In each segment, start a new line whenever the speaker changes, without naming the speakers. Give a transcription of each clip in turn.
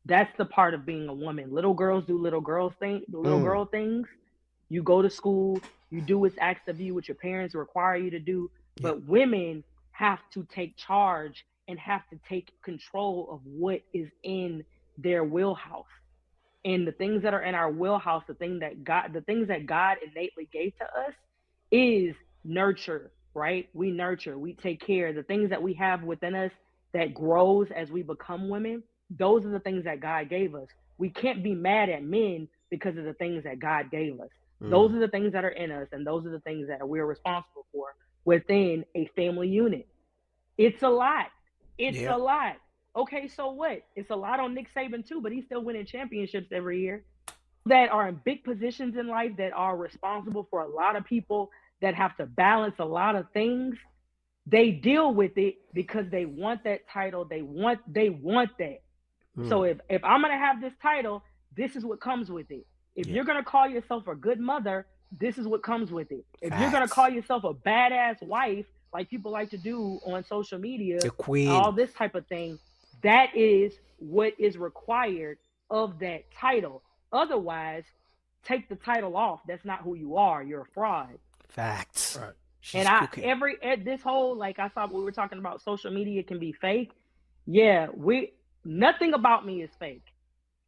That's the part of being a woman. Little girls do little
Mm.
girl things. You go to school, you do what's asked of you, what your parents require you to do.
Yeah.
But women have to take charge and have to take control of what is in their wheelhouse. And the things that are in our wheelhouse, the things that God innately gave to us is nurture, right? We nurture, we take care. The things that we have within us that grows as we become women, those are the things that God gave us. We can't be mad at men because of the things that God gave us. Those
Mm.
are the things that are in us, and those are the things that we're responsible for within a family unit. It's a lot. It's
Yeah.
a lot. Okay, so what? It's a lot on Nick Saban too, but he's still winning championships every year. That are in big positions in life, that are responsible for a lot of people, that have to balance a lot of things. They deal with it because they want that title. They want that. So
Mm.
if I'm gonna have this title, this is what comes with it. If
Yeah.
you're gonna call yourself a good mother, this is what comes with it. If you're gonna
Facts.
call yourself a badass wife, like people like to do on social media,
The queen.
all this type of thing, that is what is required of that title. Otherwise, take the title off. That's not who you are. You're a fraud.
Facts.
Right.
And
She's
I
cooking.
every this whole, like, I saw we were talking about social media can be fake. Yeah, we nothing about me is fake.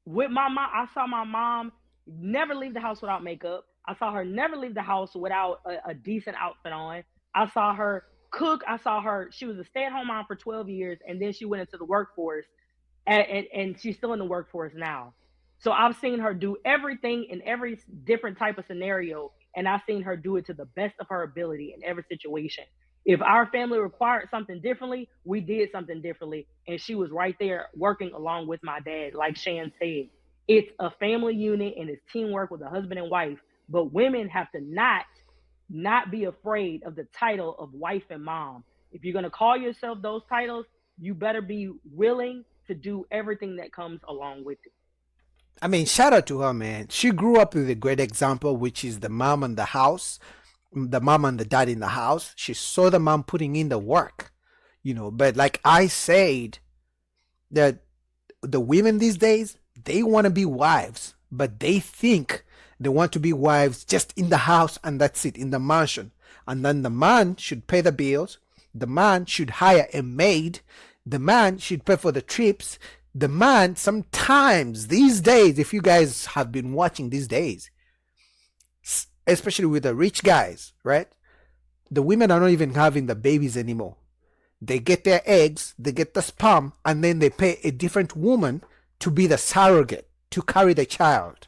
With my mom, I saw my mom never leave the house without makeup. I saw her never leave the house without a decent outfit on. I saw her cook. I saw her. She was a stay-at-home mom for 12 years, and then she went into the workforce, and she's still in the workforce now. So I've seen her do everything in every different type of scenario, and I've seen her do it to the best of her ability in every situation. If our family required something differently, we did something differently, and she was right there working along with my dad. Like Shan said, it's a family unit and it's teamwork with a husband and wife. But women have to not be afraid of the title of wife and mom. If you're gonna call yourself those titles, you better be willing to do everything that comes along with it.
I mean, shout out to her, man. She grew up with a great example, which is the mom and the house, the mom and the dad in the house. She saw the mom putting in the work, But like I said, that the women these days, they want to be wives, but they think they want to be wives just in the house and that's it, in the mansion. And then the man should pay the bills. The man should hire a maid. The man should pay for the trips. The man, sometimes these days, if you guys have been watching these days, especially with the rich guys, right? The women are not even having the babies anymore. They get their eggs, they get the sperm, and then they pay a different woman to be the surrogate, to carry the child.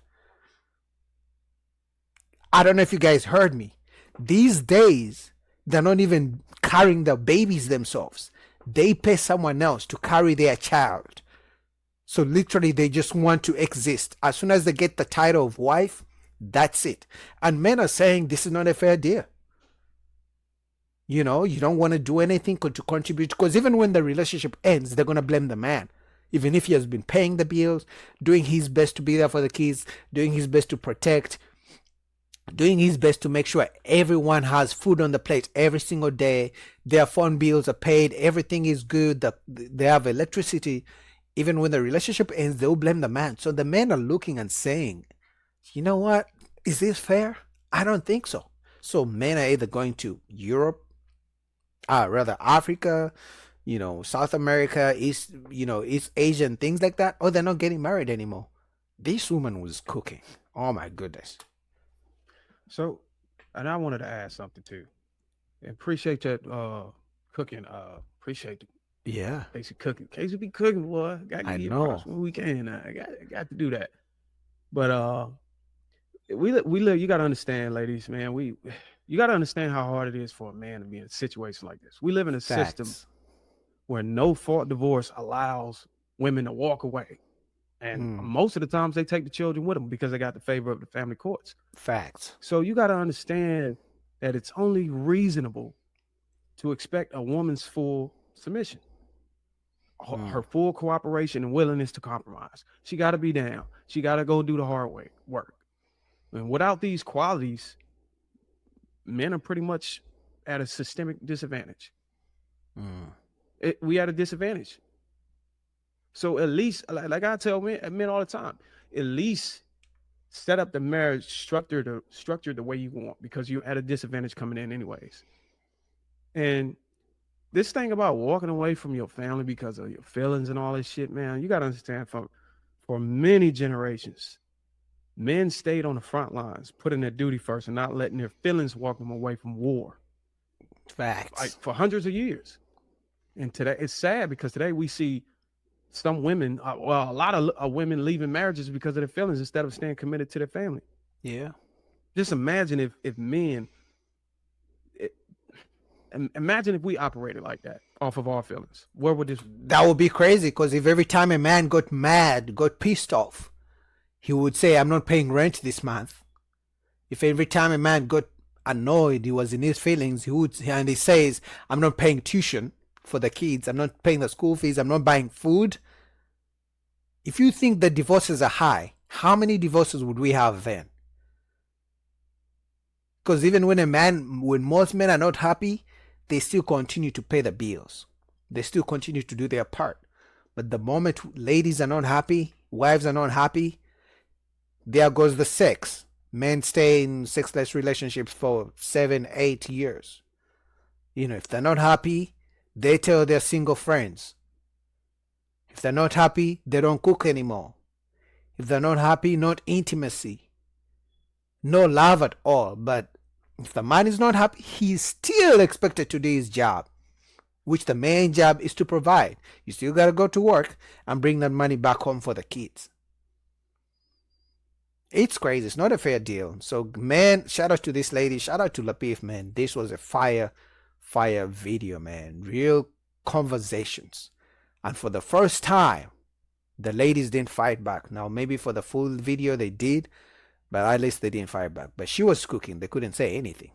I don't know if you guys heard me. These days, they're not even carrying the babies themselves. They pay someone else to carry their child. So literally, they just want to exist. As soon as they get the title of wife, that's it. And men are saying this is not a fair deal. You don't want to do anything to contribute, because even when the relationship ends, they're going to blame the man. Even if he has been paying the bills, doing his best to be there for the kids, doing his best to protect, doing his best to make sure everyone has food on the plate every single day, their phone bills are paid, everything is good, they have electricity. Even when the relationship ends, they'll blame the man. So the men are looking and saying, you know what? Is this fair? I don't think so. So men are either going to Europe, rather Africa, South America, East Asia and things like that, or they're not getting married anymore. This woman was cooking. Oh my goodness.
So, and I wanted to add something too. Appreciate that cooking. Appreciate the
Yeah,
basic cooking. Casey be cooking, boy. Got to
I
give you props
know.
when we can. I got to do that. But we live. You got to understand, ladies, man. You got to understand how hard it is for a man to be in a situation like this. We live in a system
Facts.
where no fault divorce allows women to walk away, and
Mm,
most of the times they take the children with them because they got the favor of the family courts.
facts.
So you got to understand that it's only reasonable to expect a woman's full submission,
Mm,
her full cooperation and willingness to compromise. She got to be down. She got to go do the hard work. And without these qualities, men are pretty much at a systemic disadvantage.
mm.
We at a disadvantage. So at least, like I tell men all the time, at least set up the marriage structure the way you want, because you're at a disadvantage coming in anyways. And this thing about walking away from your family because of your feelings and all this shit, man, you gotta understand, for many generations, men stayed on the front lines, putting their duty first and not letting their feelings walk them away from war.
Facts.
Like for hundreds of years. And today it's sad because today we see some women, well, a lot of women leaving marriages because of their feelings instead of staying committed to their family.
Yeah.
Just imagine if men, imagine if we operated like that off of our feelings. Where would this?
That would be crazy, because if every time a man got mad, got pissed off, he would say, I'm not paying rent this month. If every time a man got annoyed, he was in his feelings, and he says, I'm not paying tuition for the kids, I'm not paying the school fees, I'm not buying food. If you think the divorces are high, how many divorces would we have then? Because even when most men are not happy, they still continue to pay the bills. They still continue to do their part. But the moment ladies are not happy, wives are not happy, there goes the sex. Men stay in sexless relationships for 7-8 years. If they're not happy, they tell their single friends. If they're not happy, they don't cook anymore. If they're not happy, not intimacy. No love at all. But if the man is not happy, he's still expected to do his job, which the main job is to provide. You still got to go to work and bring that money back home for the kids. It's crazy. It's not a fair deal. So, man, shout out to this lady. Shout out to Lapeef, man. This was a fire video, man. Real conversations. And for the first time, the ladies didn't fight back. Now, maybe for the full video they did, but at least they didn't fight back. But she was cooking. They couldn't say anything.